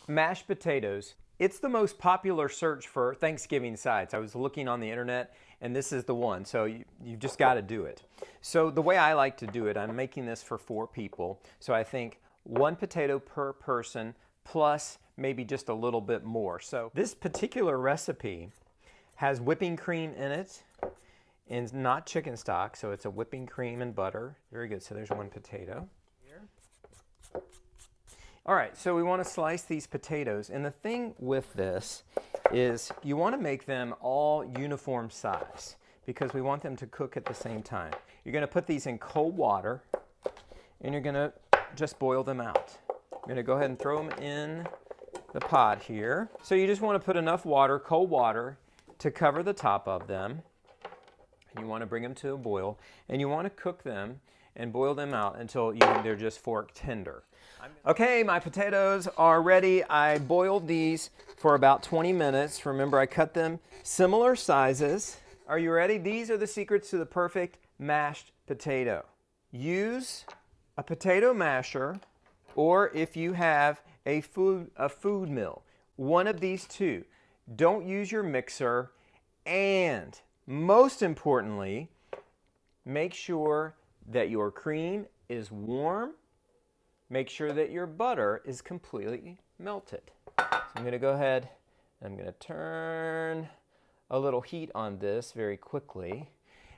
Mashed potatoes. It's the most popular search for Thanksgiving sides. I was looking on the internet and this is the one. So you've just got to do it. So the way I like to do it, I'm making this for 4 people. So I think 1 potato per person plus maybe just a little bit more. So this particular recipe has whipping cream in it and not chicken stock. So it's a whipping cream and butter. Very good. So there's 1 potato. All right, so we want to slice these potatoes, and the thing with this is you want to make them all uniform size because we want them to cook at the same time. You're going to put these in cold water, and you're going to just boil them out. I'm going to go ahead and throw them in the pot here. So you just want to put enough water, cold water, to cover the top of them. And you want to bring them to a boil, and you want to cook them and boil them out until they're just fork tender. Okay, my potatoes are ready. I boiled these for about 20 minutes. Remember, I cut them similar sizes. Are you ready? These are the secrets to the perfect mashed potato. Use a potato masher, or if you have a food mill, one of these 2. Don't use your mixer, and most importantly, make sure that your cream is warm. Make sure that your butter is completely melted. So I'm going to go ahead and I'm going to turn a little heat on this very quickly.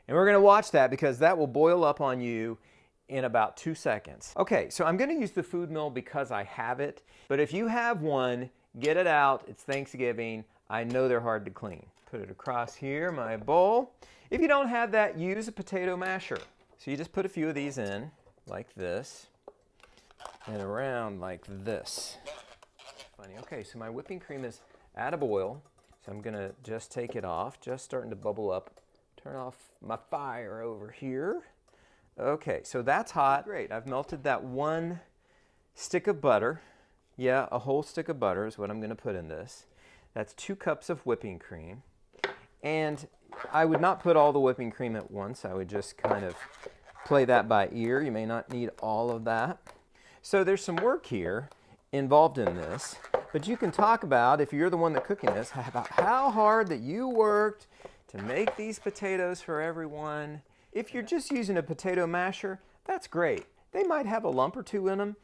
And we're going to watch that because that will boil up on you in about 2 seconds. Okay, so I'm going to use the food mill because I have it. But if you have one, get it out. It's Thanksgiving. I know they're hard to clean. Put it across here, my bowl. If you don't have that, use a potato masher. So you just put a few of these in like this. And around like this. Funny. Okay, so my whipping cream is at a boil. So I'm going to just take it off, just starting to bubble up. Turn off my fire over here. Okay, so that's hot. Great, I've melted that 1 stick of butter. Yeah, a whole stick of butter is what I'm going to put in this. That's 2 cups of whipping cream. And I would not put all the whipping cream at once. I would just kind of play that by ear. You may not need all of that. So there's some work here involved in this, but you can talk about, if you're the one that's cooking this, about how hard that you worked to make these potatoes for everyone. If you're just using a potato masher, that's great. They might have a lump or 2 in them,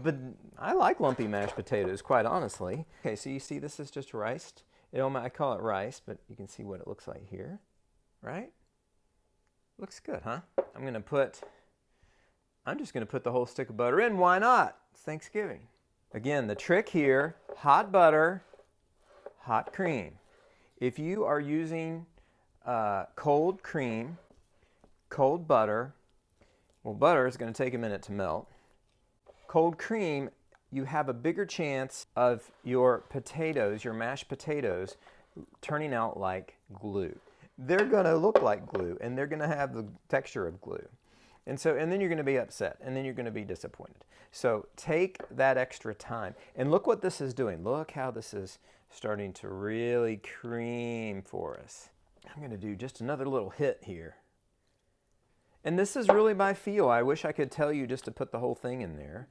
but I like lumpy mashed potatoes, quite honestly. Okay, so you see this is just rice. I call it rice, but you can see what it looks like here, right? Looks good, huh? I'm just going to put the whole stick of butter in. Why not? It's Thanksgiving. Again, the trick here, hot butter, hot cream. If you are using cold cream, cold butter, well, butter is going to take a minute to melt. Cold cream, you have a bigger chance of your potatoes, your mashed potatoes, turning out like glue. They're going to look like glue, and they're going to have the texture of glue. And then you're going to be upset, and then you're going to be disappointed. So take that extra time. And look what this is doing. Look how this is starting to really cream for us. I'm going to do just another little hit here. And this is really by feel. I wish I could tell you just to put the whole thing in there.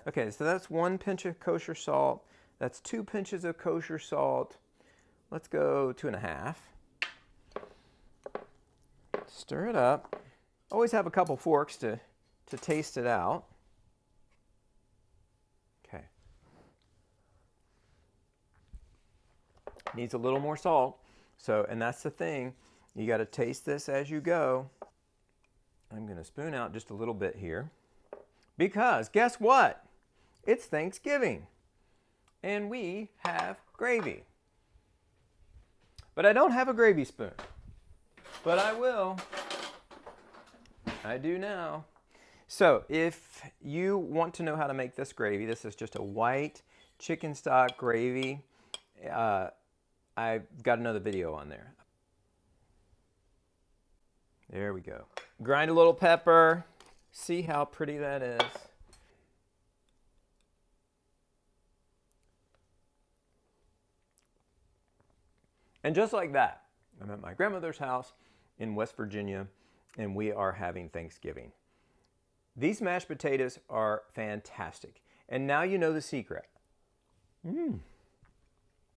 Okay, so that's 1 pinch of kosher salt. That's 2 pinches of kosher salt. Let's go 2.5. Stir it up. Always have a couple forks to taste it out. Okay. Needs a little more salt. So, and that's the thing. You got to taste this as you go. I'm going to spoon out just a little bit here. Because guess what? It's Thanksgiving. And we have gravy. But I don't have a gravy spoon. But I will. I do now. So if you want to know how to make this gravy, this is just a white chicken stock gravy. I've got another video on there. There we go. Grind a little pepper. See how pretty that is. And just like that, I'm at my grandmother's house in West Virginia, and we are having Thanksgiving. These mashed potatoes are fantastic. And now you know the secret. Mmm.